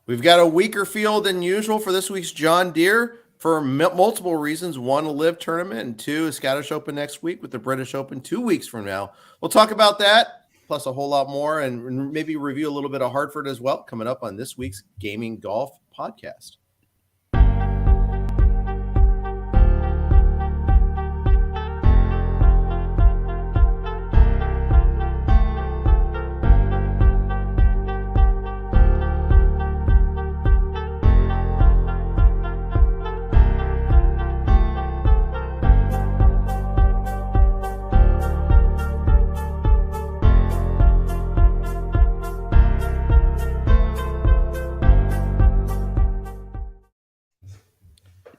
We've got a weaker field than usual for this week's John Deere for multiple reasons. One, a live tournament, and two, a Scottish Open next week with the British Open 2 weeks from now. We'll talk about that, plus a whole lot more, and maybe review a little bit of Hartford as well, coming up on this week's Gaming Golf podcast.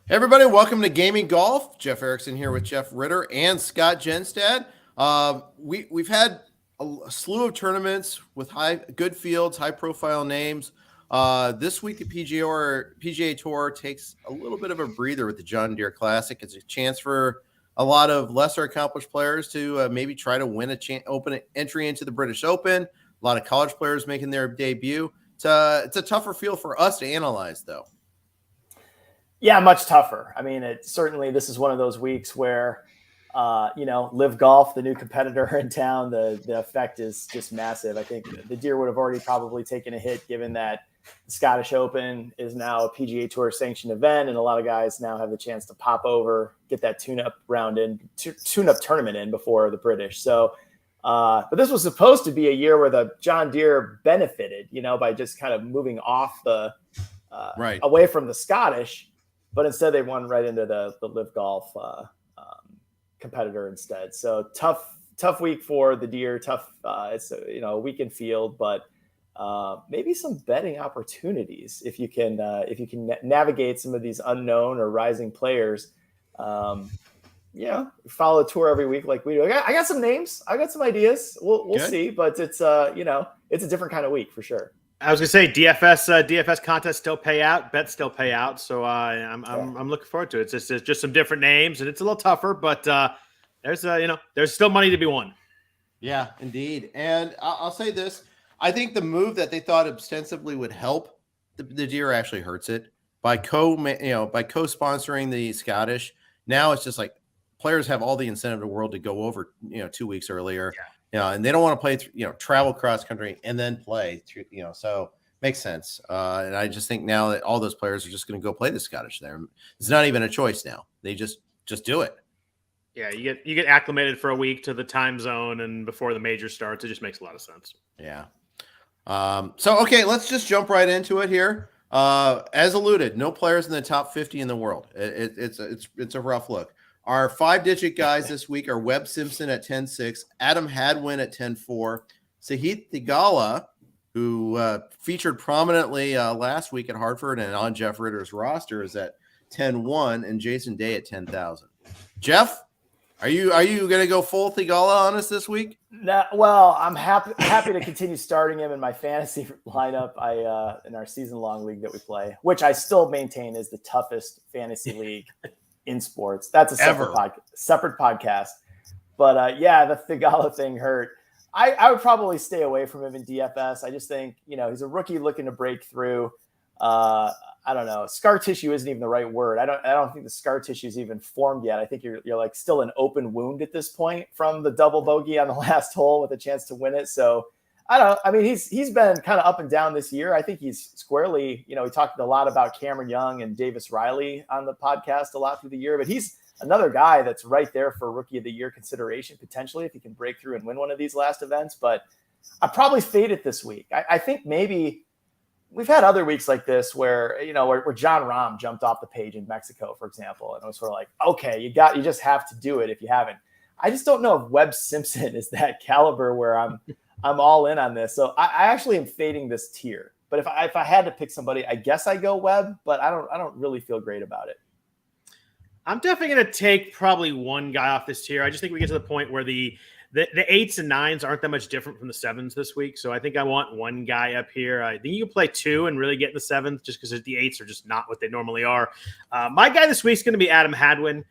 Hey everybody, welcome to Gaming Golf. Jeff Erickson here with Jeff Ritter and Scott Jenstad. We've had a slew of tournaments with good fields, high-profile names. This week, the PGA Tour takes a little bit of a breather with the John Deere Classic. It's a chance for a lot of lesser accomplished players to maybe try to win open entry into the British Open. A lot of college players making their debut. It's a tougher field for us to analyze, though. Yeah, much tougher. I mean, this is one of those weeks where, Live Golf, the new competitor in town, the effect is just massive. I think the Deere would have already probably taken a hit given that the Scottish Open is now a PGA Tour sanctioned event, and a lot of guys now have the chance to pop over, get that tune-up tournament in before the British. So, but this was supposed to be a year where the John Deere benefited, by just kind of moving off away from the Scottish. But instead, they won right into the Live Golf competitor instead. So tough week for the Deere. Tough. It's a weekend field, but maybe some betting opportunities if you can navigate some of these unknown or rising players. Follow the tour every week like we do. I got some names. I got some ideas. We'll see, but it's it's a different kind of week for sure. I was gonna say DFS contests still pay out, bets still pay out, so I'm looking forward to it. It's just some different names, and it's a little tougher, but there's still money to be won. Yeah, indeed. And I'll say this: I think the move that they thought ostensibly would help the Deere actually hurts it by co-sponsoring the Scottish. Now it's just like players have all the incentive in the world to go over 2 weeks earlier. Yeah. And they don't want to play, travel cross country and then play, so makes sense. And I just think now that all those players are just going to go play the Scottish there. It's not even a choice now. They just do it. Yeah. You get acclimated for a week to the time zone and before the major starts, it just makes a lot of sense. Yeah. Okay, let's just jump right into it here. As alluded, no players in the top 50 in the world. It's a rough look. Our 5-digit guys this week are Webb Simpson at 10-6, Adam Hadwin at 10-4, Sahith Theegala, who featured prominently last week at Hartford and on Jeff Ritter's roster, is at 10-1, and Jason Day at 10,000. Jeff, are you going to go full Theegala on us this week? Well, I'm happy to continue starting him in my fantasy lineup. In our season-long league that we play, which I still maintain is the toughest fantasy league in sports. That's a separate podcast. But the Theegala thing hurt. I would probably stay away from him in DFS. I just think, he's a rookie looking to break through. I don't know. Scar tissue isn't even the right word. I don't think the scar tissue is even formed yet. I think you're like still an open wound at this point from the double bogey on the last hole with a chance to win it. So I don't know. I mean, he's been kind of up and down this year. I think he's squarely, we talked a lot about Cameron Young and Davis Riley on the podcast a lot through the year, but he's another guy that's right there for Rookie of the Year consideration, potentially, if he can break through and win one of these last events. But I probably fade it this week. I think maybe we've had other weeks like this where, where John Rahm jumped off the page in Mexico, for example. And it was sort of like, okay, you just have to do it if you haven't. I just don't know if Webb Simpson is that caliber where I'm all in on this. So I actually am fading this tier. But if I had to pick somebody, I guess I go Webb, but I don't really feel great about it. I'm definitely going to take probably one guy off this tier. I just think we get to the point where the 8s and 9s aren't that much different from the 7s this week. So I think I want one guy up here. I think you can play 2 and really get in the 7th just because the 8s are just not what they normally are. My guy this week is going to be Adam Hadwin.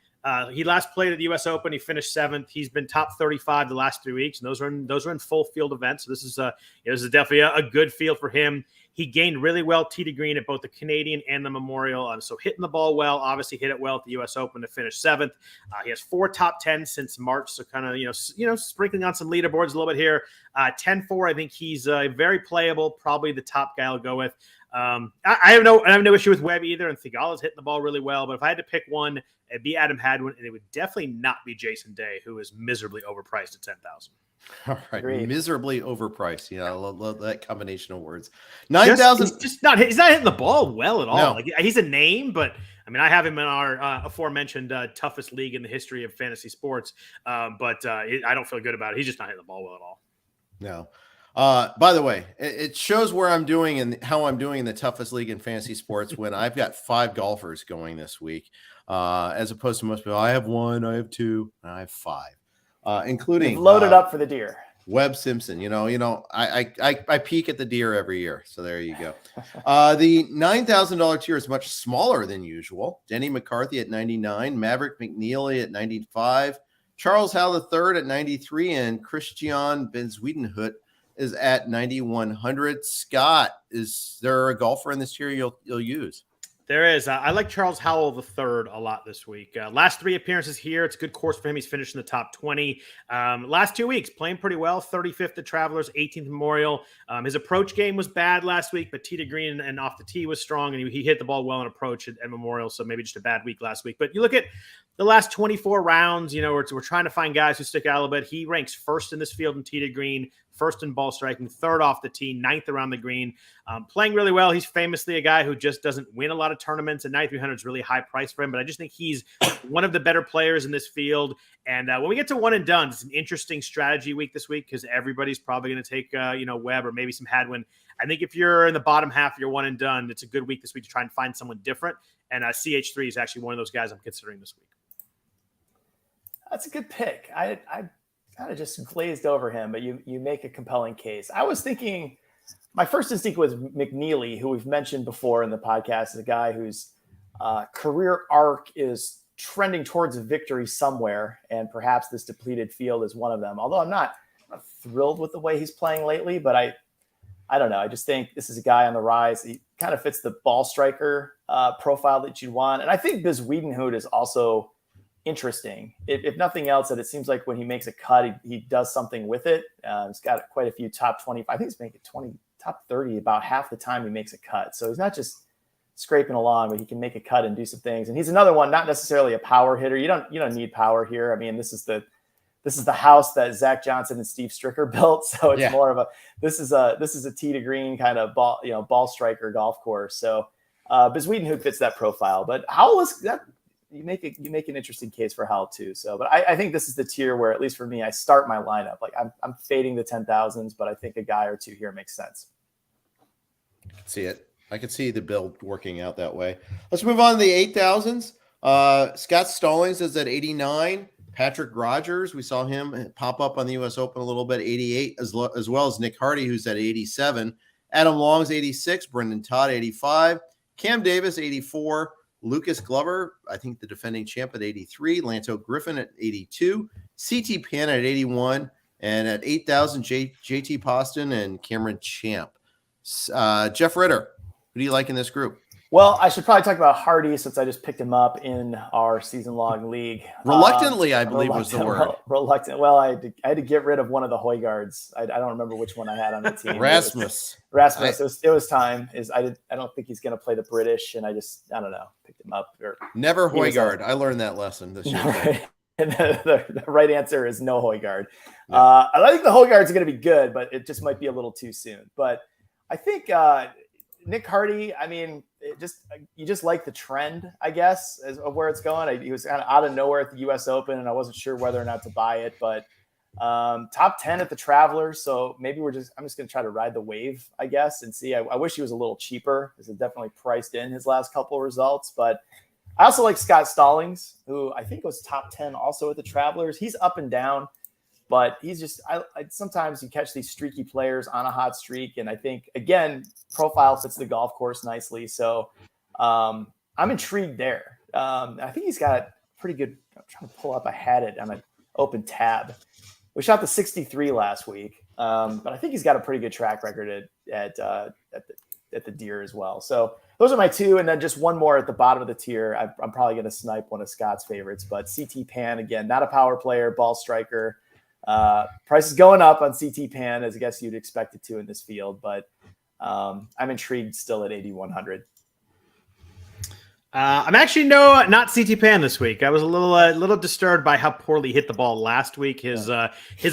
He last played at the U.S. Open. He finished 7th. He's been top 35 the last 3 weeks, and those are in full field events. So this is definitely a good field for him. He gained really well tee to green at both the Canadian and the Memorial. So hitting the ball well, obviously hit it well at the U.S. Open to finish 7th. He has 4 top 10s since March, so kind of sprinkling on some leaderboards a little bit here. 10-4, I think he's very playable, probably the top guy I'll go with. I have no issue with Webb either, and Thigala's hitting the ball really well. But if I had to pick one, it'd be Adam Hadwin, and it would definitely not be Jason Day, who is miserably overpriced at 10,000. All right, Agreed. Miserably overpriced. Yeah, I love that combination of words. 9,000. He's not hitting the ball well at all. No. Like, he's a name, but I mean, I have him in our aforementioned toughest league in the history of fantasy sports. But I don't feel good about it. He's just not hitting the ball well at all. No. By the way, it shows where I'm doing and how I'm doing in the toughest league in fantasy sports when I've got 5 golfers going this week, as opposed to most people. I have 1, I have 2, and I have 5. Including You've loaded up for the Deere. Webb Simpson. I peak at the Deere every year. So there you go. The $9,000 tier is much smaller than usual. Denny McCarthy at 99, Maverick McNeely at 95, Charles Howell III at 93, and Christian Benzwiedenhut is at 9,100. Scott, is there a golfer in this tier you'll use? There is. I like Charles Howell III a lot this week. Last 3 appearances here. It's a good course for him. He's finished in the top 20. Last 2 weeks, playing pretty well. 35th at Travelers, 18th Memorial. His approach game was bad last week, but tee to green and off the tee was strong, and he hit the ball well in approach at Memorial, so maybe just a bad week last week. But you look at the last 24 rounds, we're trying to find guys who stick out a little bit. He ranks first in this field in tee to green, first in ball striking, 3rd off the tee, 9th around the green. Playing really well. He's famously a guy who just doesn't win a lot of tournaments, and 9,300 is really high price for him. But I just think he's one of the better players in this field. And when we get to one and done, it's an interesting strategy week this week because everybody's probably going to take Webb or maybe some Hadwin. I think if you're in the bottom half, you're one and done. It's a good week this week to try and find someone different. And CH3 is actually one of those guys I'm considering this week. That's a good pick. I kind of just glazed over him, but you make a compelling case. I was thinking my first instinct was McNeely, who we've mentioned before in the podcast, is a guy whose career arc is trending towards a victory somewhere, and perhaps this depleted field is one of them. Although I'm not thrilled with the way he's playing lately, but I don't know. I just think this is a guy on the rise. He kind of fits the ball striker profile that you'd want. And I think Benzwiedenhut is also interesting. If nothing else, that it seems like when he makes a cut, he does something with it. He's got quite a few top 20. I think he's making top 30 about half the time he makes a cut. So he's not just scraping along, but he can make a cut and do some things. And he's another one, not necessarily a power hitter. You don't need power here. I mean, this is the house that Zach Johnson and Steve Stricker built. So it's more of this is a tee to green kind of ball striker golf course. So Benzwiedenhut fits that profile. But Howell is that. You make an interesting case for Howell too. So, but I think this is the tier where, at least for me, I start my lineup. Like I'm fading the 10,000s, but I think a guy or two here makes sense. I can see it. I can see the build working out that way. Let's move on to the 8,000s. Scott Stallings is at 89. Patrick Rogers, we saw him pop up on the U.S. Open a little bit, 88, as well as Nick Hardy, who's at 87. Adam Long's 86. Brendan Todd, 85. Cam Davis, 84. Lucas Glover, I think the defending champ, at 83. Lanto Griffin at 82. CT Pan at 81. And at 8,000, JT Poston and Cameron Champ. Jeff Ritter, who do you like in this group? Well, I should probably talk about Hardy since I just picked him up in our season-long league. Reluctantly, I believe was the word. Reluctant. Well, I had to get rid of one of the Hoygaards. I don't remember which one I had on the team. Rasmus. It was time. I don't think he's going to play the British, and I don't know, picked him up. Never Hoygaard. I learned that lesson this year. Right. And the right answer is no Hoygaard. Yeah. I think the Hoygaards are going to be good, but it just might be a little too soon. But I think Nick Hardy, I mean, you just like the trend, I guess, of where it's going. He was kind of out of nowhere at the U.S. Open, and I wasn't sure whether or not to buy it. But top 10 at the Travelers, so maybe I'm just going to try to ride the wave, I guess, and see. I wish he was a little cheaper because it definitely priced in his last couple of results. But I also like Scott Stallings, who I think was top 10 also at the Travelers. He's up and down. But he's just sometimes you catch these streaky players on a hot streak. And I think, again, profile fits the golf course nicely. So I'm intrigued there. I think he's got pretty good. I'm trying to pull up. I had it on an open tab. We shot the 63 last week. But I think he's got a pretty good track record at the at the Deere as well. So those are my two, and then just one more at the bottom of the tier. I'm probably going to snipe one of Scott's favorites, but CT Pan, again, not a power player, ball striker. Price is going up on CT Pan, as I guess you'd expect it to in this field, but I'm intrigued still at 8,100. I'm actually not CT Pan this week. I was a little disturbed by how poorly he hit the ball last week. His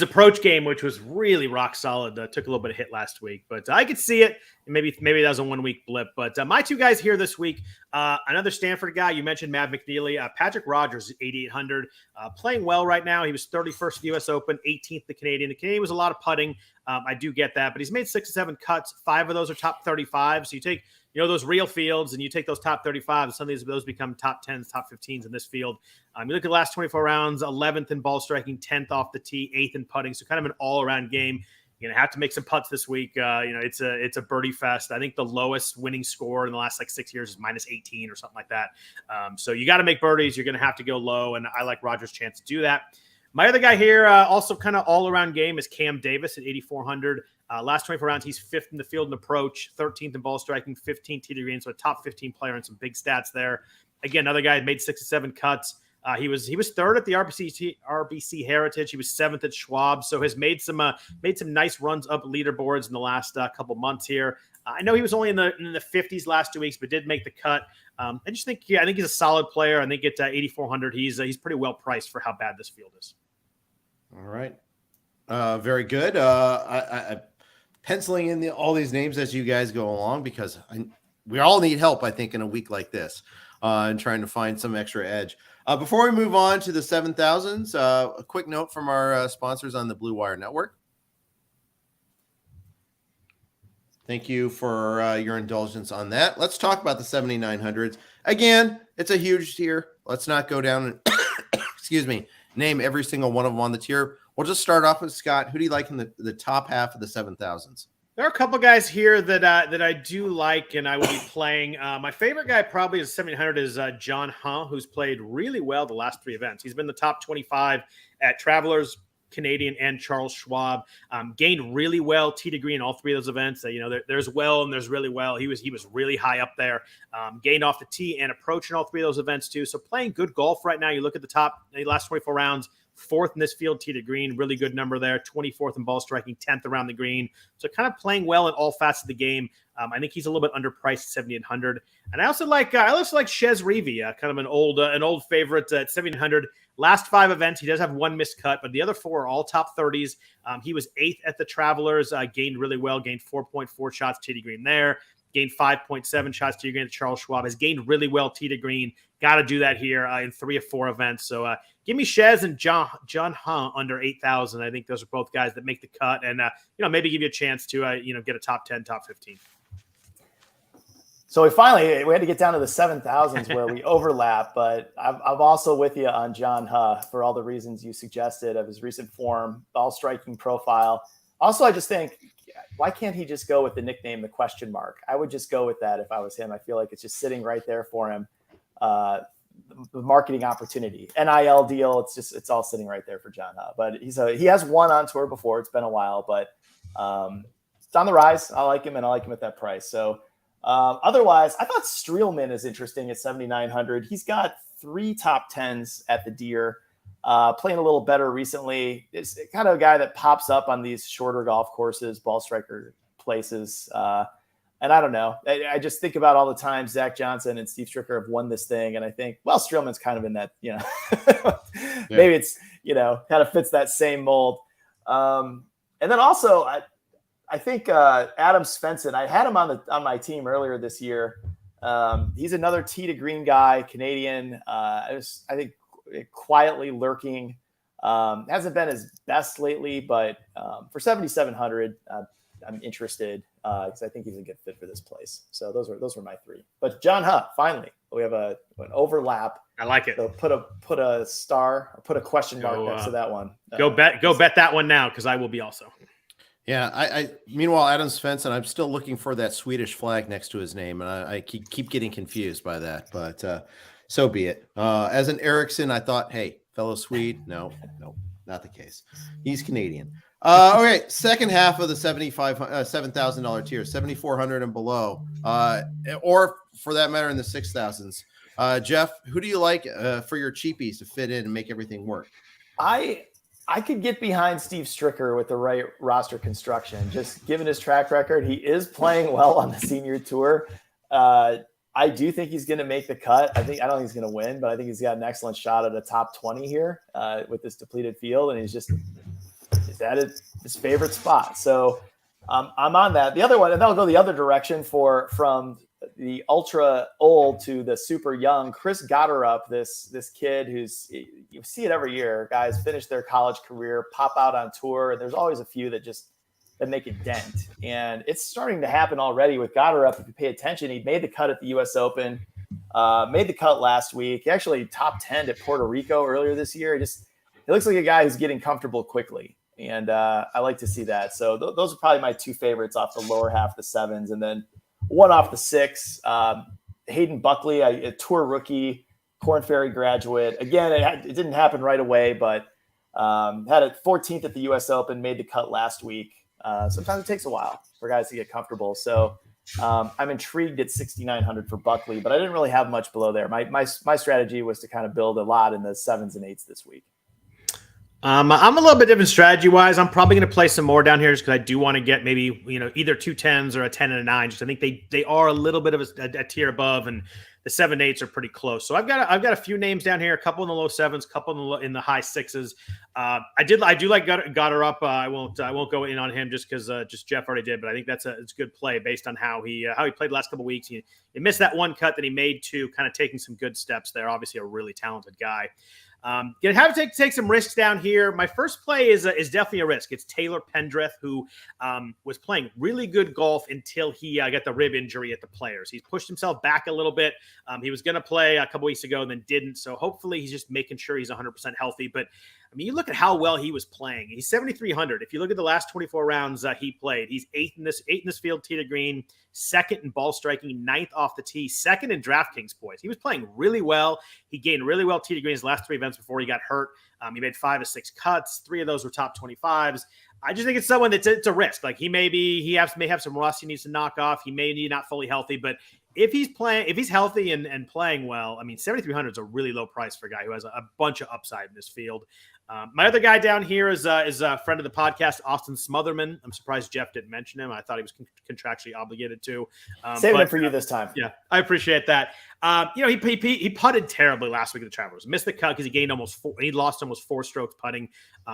approach game, which was really rock solid, took a little bit of hit last week, but I could see it. Maybe that was a 1 week blip. But my two guys here this week, another Stanford guy. You mentioned Matt McNeely, Patrick Rogers, 8,800, playing well right now. He was 31st at the U.S. Open, 18th the Canadian. The Canadian was a lot of putting. I do get that, but he's made 6 to 7 cuts. 5 of those are top 35. So you take those real fields, and you take those top 35, and some of those become top 10s, top 15s in this field. You look at the last 24 rounds, 11th in ball striking, 10th off the tee, 8th in putting. So kind of an all-around game. You're going to have to make some putts this week. It's a birdie fest. I think the lowest winning score in the last 6 years is minus 18 or something like that. So you got to make birdies. You're going to have to go low, and I like Rogers' chance to do that. My other guy here, also kind of all-around game, is Cam Davis at 8,400. Last 24 rounds, he's 5th in the field in approach, 13th in ball striking, 15th tee to green, so a top 15 player and some big stats there. Again, another guy made 6 to 7 cuts. He was 3rd at the RBC Heritage. He was 7th at Schwab, so has made some nice runs up leaderboards in the last couple months here. I know he was only in the 50s last 2 weeks, but did make the cut. I think he's a solid player. I think at 8,400, he's pretty well priced for how bad this field is. All right. Very good. I penciling in all these names as you guys go along, because we all need help, I think, in a week like this, and trying to find some extra edge. Before we move on to the 7,000s, a quick note from our sponsors on the Blue Wire Network. Thank you for your indulgence on that. Let's talk about the 7,900s. Again, it's a huge tier. Let's not go down and, name every single one of them on the tier. We'll just start off with Scott. Who do you like in the top half of the 7,000s? There are a couple guys here that I do like and I will be playing. My favorite guy probably is 7,800 is John Deere, who's played really well the last 3 events. He's been the top 25 at Travelers, Canadian, and Charles Schwab. Gained really well tee to green in all 3 of those events. There's well and there's really well. He was really high up there. Gained off the tee and approach in all 3 of those events too. So playing good golf right now. You look at the last 24 rounds. 4th in this field, tee to green, really good number there. 24th in ball striking, 10th around the green. So kind of playing well in all facets of the game. I think he's a little bit underpriced at 7,800. And I also like Chez Reavie, kind of an old favorite at 7,800. Last 5 events, he does have 1 missed cut, but the other 4 are all top 30s. He was 8th at the Travelers, gained really well, gained 4.4 shots tee to green there. Gained 5.7 shots tee to green at Charles Schwab. Has gained really well tee to green. Got to do that here in 3 of 4 events. So give me Chez and John Deere under 8,000. I think those are both guys that make the cut, and maybe give you a chance to get a top 10, top 15. So we had to get down to the 7,000s where we overlap, but I'm also with you on John Deere for all the reasons you suggested of his recent form, ball striking profile. Also, I just think, why can't he just go with the nickname, the question mark? I would just go with that if I was him. I feel like it's just sitting right there for him. The marketing opportunity, NIL deal, it's all sitting right there for John Deere. But he has won on tour before. It's been a while, but it's on the rise. I like him, and I like him at that price. So otherwise, I thought Streelman is interesting at 7,900. He's got 3 top 10s at the Deere. Playing a little better recently. It's kind of a guy that pops up on these shorter golf courses, ball striker places. And I don't know. I just think about all the times Zach Johnson and Steve Stricker have won this thing. And I think, well, Streelman's kind of in that, maybe it's, kind of fits that same mold. And then also, I think Adam Svensson, I had him on my team earlier this year. He's another tee to green guy, Canadian. I think quietly lurking. Hasn't been his best lately, but for 7,700, I'm interested because I think he's a good fit for this place. So those were my 3. But John Deere, finally, we have an overlap. I like it. So put a star or put a question mark next to that one. Go bet that one now, because I will be also. Yeah, I meanwhile, Adam Svensson, I'm still looking for that Swedish flag next to his name, and I keep getting confused by that, but so be it. As an Erickson, I thought, hey, fellow Swede, no, not the case. He's Canadian. Okay, second half of the $7,000 tier, 7,400 and below, or for that matter in the 6,000s. Jeff, who do you like for your cheapies to fit in and make everything work? I could get behind Steve Stricker with the right roster construction. Just given his track record, he is playing well on the senior tour. I do think he's going to make the cut. I don't think he's going to win, but I think he's got an excellent shot at a top 20 here with this depleted field, and he's at his favorite spot. So I'm on that. The other one, and that'll go the other direction from the ultra old to the super young. Chris Gotterup, this kid who's, you see it every year. Guys finish their college career, pop out on tour, and there's always a few that make a dent. And it's starting to happen already with Gotterup. If you pay attention, he made the cut at the U.S. Open, made the cut last week. He actually top 10 at Puerto Rico earlier this year. He looks like a guy who's getting comfortable quickly. And I like to see that. So those are probably my two favorites off the lower half of the sevens. And then one off the six, Hayden Buckley, a tour rookie, Korn Ferry graduate. Again, it didn't happen right away, but had a 14th at the U.S. Open, made the cut last week. Sometimes it takes a while for guys to get comfortable. So I'm intrigued at 6,900 for Buckley, but I didn't really have much below there. My strategy was to kind of build a lot in the sevens and eights this week. I'm a little bit different strategy-wise. I'm probably going to play some more down here just because I do want to get maybe, either two 10s or a 10 and a 9. Just I think they are a little bit of a tier above, and the 7-8s are pretty close. So I've got a few names down here, a couple in the low 7s, a couple in the high 6s. I do like Gotterup. I won't go in on him just because just Jeff already did, but I think it's a good play based on how he played the last couple of weeks. He missed that one cut that he made too, kind of taking some good steps there. Obviously a really talented guy. Gonna have to take some risks down here. My first play is definitely a risk. It's Taylor Pendrith, who was playing really good golf until he got the rib injury at the Players. He's pushed himself back a little bit. He was going to play a couple weeks ago and then didn't. So hopefully he's just making sure he's 100% healthy. But I mean, you look at how well he was playing. He's 7,300. If you look at the last 24 rounds he played, he's eighth in this field tee to green, second in ball striking, ninth off the tee, second in DraftKings points. He was playing really well. He gained really well tee to green his last 3 events before he got hurt. He made 5 of 6 cuts. 3 of those were top 25s. I just think it's someone it's a risk. Like he may have some rust he needs to knock off. He may be not fully healthy, but if he's healthy and playing well, I mean, 7,300 is a really low price for a guy who has a bunch of upside in this field. My other guy down here is a friend of the podcast, Austin Smotherman. I'm surprised Jeff didn't mention him. I thought he was contractually obligated to. Saving it for you this time. Yeah, I appreciate that. He putted terribly last week at the Travelers. Missed the cut because he lost almost 4 strokes putting.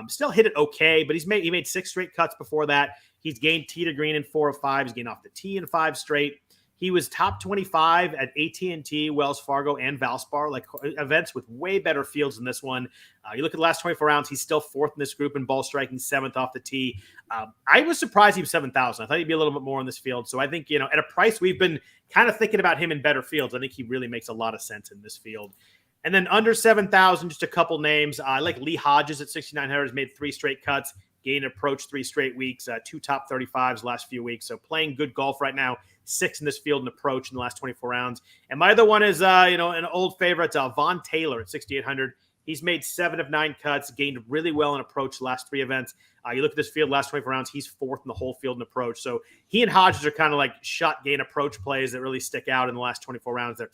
Still hit it okay, but he made 6 straight cuts before that. He's gained tee to green in 4 of 5. He's gained off the tee in 5 straight. He was top 25 at AT&T, Wells Fargo, and Valspar, like events with way better fields than this one. You look at the last 24 rounds, he's still 4th in this group in ball striking, 7th off the tee. I was surprised he was 7,000. I thought he'd be a little bit more in this field. So I think, at a price we've been kind of thinking about him in better fields, I think he really makes a lot of sense in this field. And then under 7,000, just a couple names. I like Lee Hodges at 6,900, has made 3 straight cuts, gained approach 3 straight weeks, 2 top 35s last few weeks. So playing good golf right now. 6 in this field and approach in the last 24 rounds. And my other one is, an old favorite, Vaughn Taylor at 6,800. He's made 7 of 9 cuts, gained really well in approach the last 3 events. You look at this field, last 24 rounds, he's 4th in the whole field in approach. So he and Hodges are kind of like shot gain approach plays that really stick out in the last 24 rounds. They're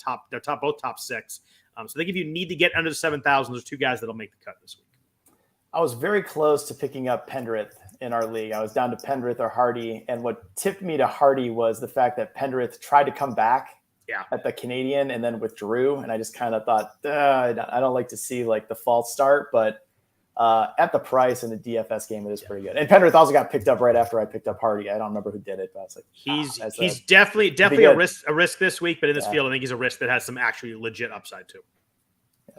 both top 6. So I think if you need to get under the 7,000, there's 2 guys that'll make the cut this week. I was very close to picking up Pendrith in our league. I was down to Pendrith or Hardy. And what tipped me to Hardy was the fact that Pendrith tried to come back at the Canadian and then withdrew. And I just kind of thought, I don't like to see like the false start, but at the price in the DFS game, it is pretty good. And Pendrith also got picked up right after I picked up Hardy. I don't remember who did it, but I was like, he's definitely a risk this week, but in this field, I think he's a risk that has some actually legit upside too.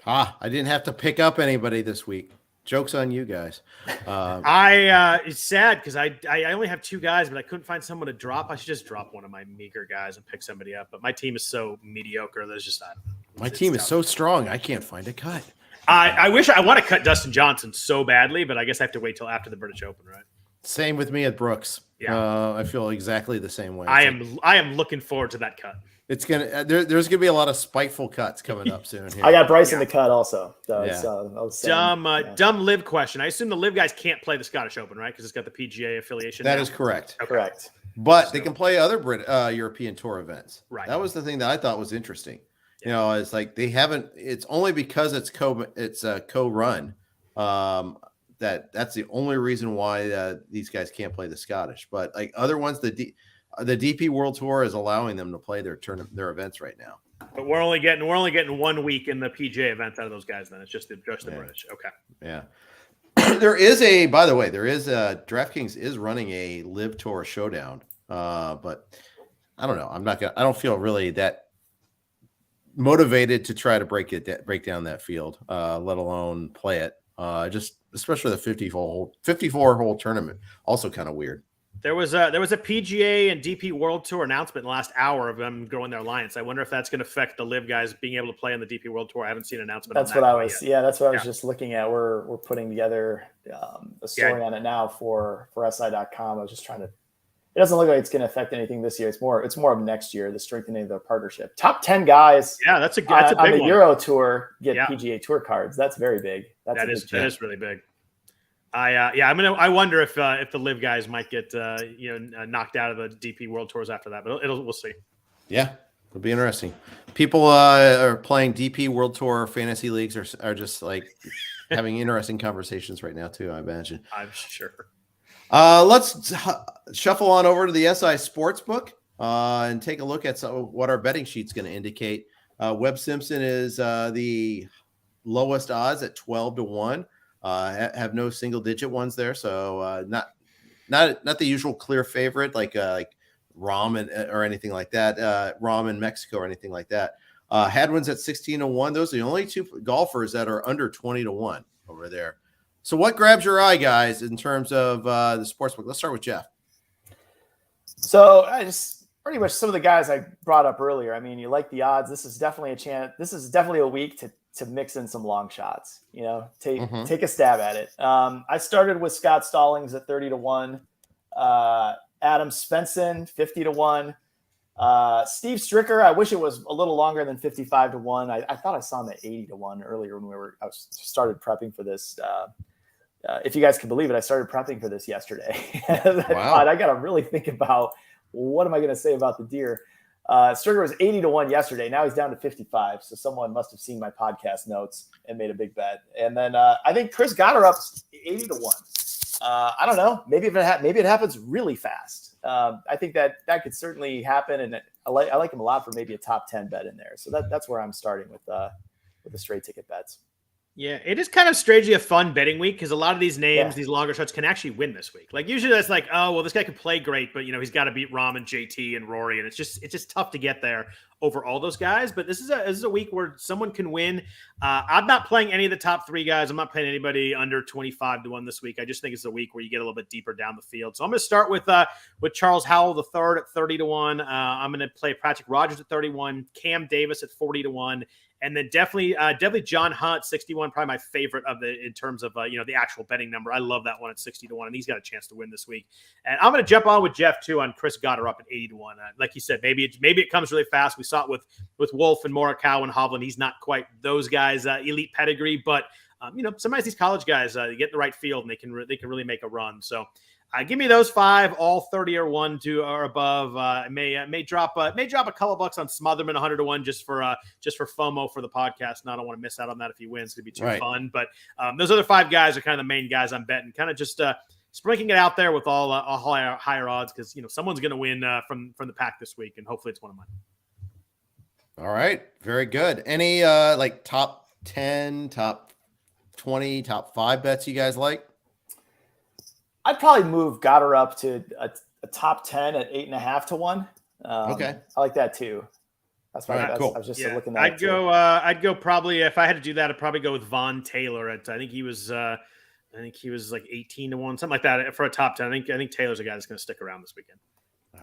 I didn't have to pick up anybody this week. Joke's on you guys. It's sad because I only have 2 guys, but I couldn't find someone to drop. I should just drop one of my meager guys and pick somebody up. But my team is so mediocre. There's just my team is so strong. I can't find a cut. I wish I want to cut Dustin Johnson so badly, but I guess I have to wait till after the British Open, right? Same with me at Brooks. Yeah. I feel exactly the same way. I am looking forward to that cut. It's gonna there's gonna be a lot of spiteful cuts coming up soon here. I got Bryce in the cut also. Dumb live question. I assume the live guys can't play the Scottish Open, right? Because it's got the PGA affiliation. That is correct. Okay. Correct. But they can play other European Tour events. Right. That was the thing that I thought was interesting. You know, it's like they haven't. It's only because it's co-run. That's the only reason why these guys can't play the Scottish. But like other ones, the DP World Tour is allowing them to play their events right now. But we're only getting 1 week in the PGA event out of those guys. Then it's just the British. Okay. Yeah. By the way, DraftKings is running a Live Tour showdown. But I don't know. I don't feel really that motivated to try to break down that field, let alone play it. Just especially the 54 hole tournament, also kind of weird. There was a PGA and DP World Tour announcement in the last hour of them growing their alliance. I wonder if that's going to affect the live guys being able to play on the DP World Tour. I haven't seen an announcement. That's what I was. Yet. Yeah, that's what I was just looking at. We're putting together a story on it now for SI.com. I was just trying to. It doesn't look like it's going to affect anything this year. It's more of next year, the strengthening of their partnership. Top 10 guys. Yeah, that's a big on the one. Euro Tour get PGA Tour cards. That's very big. That is really big. I wonder if the live guys might get knocked out of the DP World Tours after that, but we'll see. Yeah, it'll be interesting. People are playing DP World Tour fantasy leagues are just like having interesting conversations right now too. I imagine. I'm sure. Let's shuffle on over to the SI Sportsbook and take a look at what our betting sheet's going to indicate. Webb Simpson is the lowest odds at 12-1. Have no single digit ones there, so not the usual clear favorite like Rahm or anything like that. Rahm in Mexico or anything like that. Hadwin's at 16-1. Those are the only two golfers that are under 20-1 over there. So what grabs your eye, guys, in terms of the sportsbook? Let's start with Jeff. So I just pretty much some of the guys I brought up earlier. I mean, you like the odds. This is definitely a chance. This is definitely a week to mix in some long shots. You know, take a stab at it. I started with Scott Stallings at 30-1, Adam Svensson 50-1, Steve Stricker. I wish it was a little longer than 55-1. I thought I saw him at 80-1 earlier when I started prepping for this. If you guys can believe it, I started prepping for this yesterday. Wow. I got to really think about what am I going to say about the deer. Stricker was 80-1 yesterday. Now he's down to 55. So someone must have seen my podcast notes and made a big bet. And then I think Chris Gotterup 80-1. I don't know. Maybe it happens really fast. I think that could certainly happen. And I like him a lot for maybe a top 10 bet in there. So that's where I'm starting with the straight ticket bets. Yeah, it is kind of strangely a fun betting week because a lot of these names, these longer shots, can actually win this week. Like usually that's like, oh, well, this guy can play great, but he's got to beat Rahm and JT and Rory, and it's just tough to get there over all those guys. But this is a week where someone can win. I'm not playing any of the top three guys. I'm not playing anybody under 25-1 this week. I just think it's a week where you get a little bit deeper down the field. So I'm going to start with Charles Howell III at 30-1. I'm going to play Patrick Rogers at 31, Cam Davis at 40-1. And then definitely John Hunt, 61, probably my favorite in terms of the actual betting number. I love that one at 60-1, and he's got a chance to win this week. And I'm going to jump on with Jeff too on Chris Gotterup at 80-1. Like you said, maybe it comes really fast. We saw it with Wolf and Morikawa and Hovland. He's not quite those guys' elite pedigree, but sometimes these college guys get in the right field and they can really make a run. So. Give me those five, all 30-1 or above. May drop a couple bucks on Smotherman 100-1 just for FOMO for the podcast. And I don't want to miss out on that if he wins. It's gonna be too fun. But those other five guys are kind of the main guys I'm betting. Kind of just sprinkling it out there with all higher odds because someone's gonna win from the pack this week, and hopefully it's one of mine. All right, very good. Any top 10, top 20, top 5 bets you guys like? I'd probably move Gotterup to a top 10 at 8.5-1. Okay. I like that too. That's my cool. I was just looking at I'd go probably, if I had to do that, I'd probably go with Von Taylor I think he was like 18-1, something like that for a top 10. I think Taylor's a guy that's going to stick around this weekend.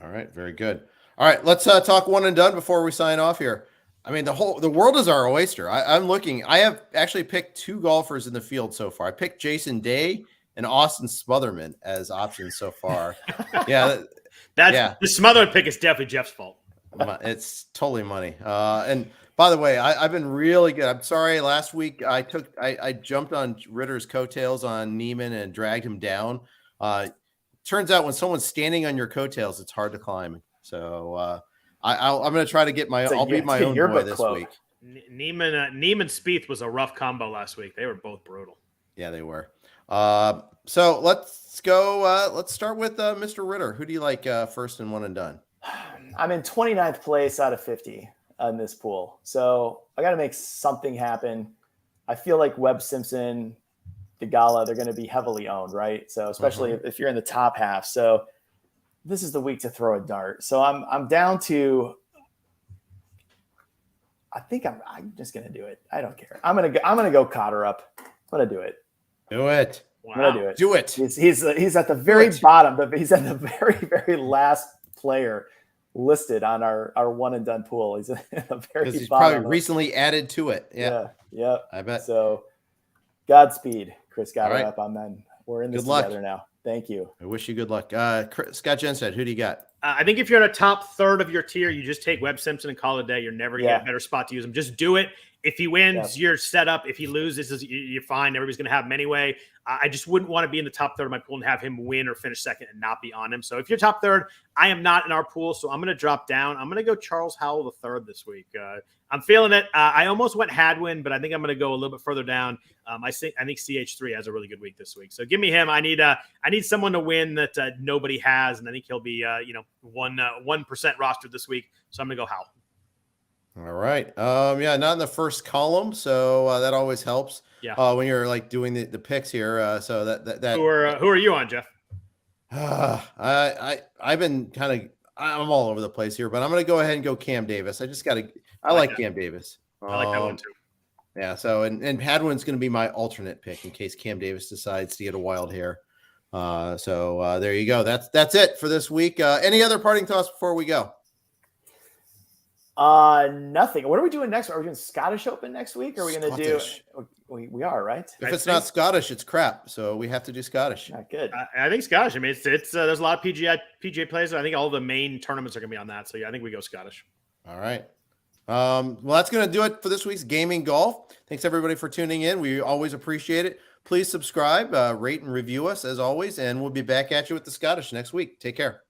All right. Very good. All right. Let's talk one and done before we sign off here. I mean, the world is our oyster. I'm looking. I have actually picked 2 golfers in the field so far. I picked Jason Day and Austin Smotherman as options so far. Yeah, The Smotherman pick is definitely Jeff's fault. it's totally money. And by the way, I've been really good. I'm sorry. Last week I jumped on Ritter's coattails on Neiman and dragged him down. Turns out when someone's standing on your coattails, it's hard to climb. So I'm going to try to get I'll be my own boy this week. Neiman Spieth was a rough combo last week. They were both brutal. Yeah, they were. So let's go. Let's start with Mr. Ritter. Who do you like first and one and done? I'm in 29th place out of 50 on this pool. So I got to make something happen. I feel like Webb Simpson, Theegala, they're going to be heavily owned, right? So especially if you're in the top half. So this is the week to throw a dart. So I'm down to, I think I'm just going to do it. I don't care. I'm going to go Cotter up. I'm going to do it. Do it. Wow. I'm going to do it. Do it. He's at the very bottom. He's at the very, very last player listed on our one and done pool. He's at the very he's bottom. Probably recently added to it. Yeah. I bet. So Godspeed, Chris. Got right. up. We're in this good together now. Thank you. I wish you good luck. Scott Jenstad, who do you got? I think if you're in a top third of your tier, you just take Webb Simpson and call it a day. You're never going to get a better spot to use him. Just do it. If he wins, you're set up. If he loses, you're fine. Everybody's going to have him anyway. I just wouldn't want to be in the top third of my pool and have him win or finish second and not be on him. So if you're top third, I am not in our pool, so I'm going to drop down. I'm going to go Charles Howell III this week. I'm feeling it. I almost went Hadwin, but I think I'm going to go a little bit further down. I think CH3 has a really good week this week. So give me him. I need someone to win that nobody has, and I think he'll be 1% rostered this week. So I'm going to go Howell. All right. Not in the first column, so that always helps. Yeah. When you're like doing the picks here, so that who are you on, Jeff? I've been I'm all over the place here, but I'm going to go ahead and go Cam Davis. I like Cam Davis. I like that one too. Yeah. So and Hadwin's going to be my alternate pick in case Cam Davis decides to get a wild hair. So there you go. That's it for this week. Any other parting thoughts before we go? Nothing. What are we doing next? Are we doing Scottish Open next week? Or are we going to do? We are, right? If it's not Scottish, it's crap. So we have to do Scottish. Not good. I think Scottish. I mean, it's there's a lot of PGA players. I think all the main tournaments are going to be on that. So yeah, I think we go Scottish. All right. Well, that's going to do it for this week's Gaming Golf. Thanks everybody for tuning in. We always appreciate it. Please subscribe, rate, and review us as always, and we'll be back at you with the Scottish next week. Take care.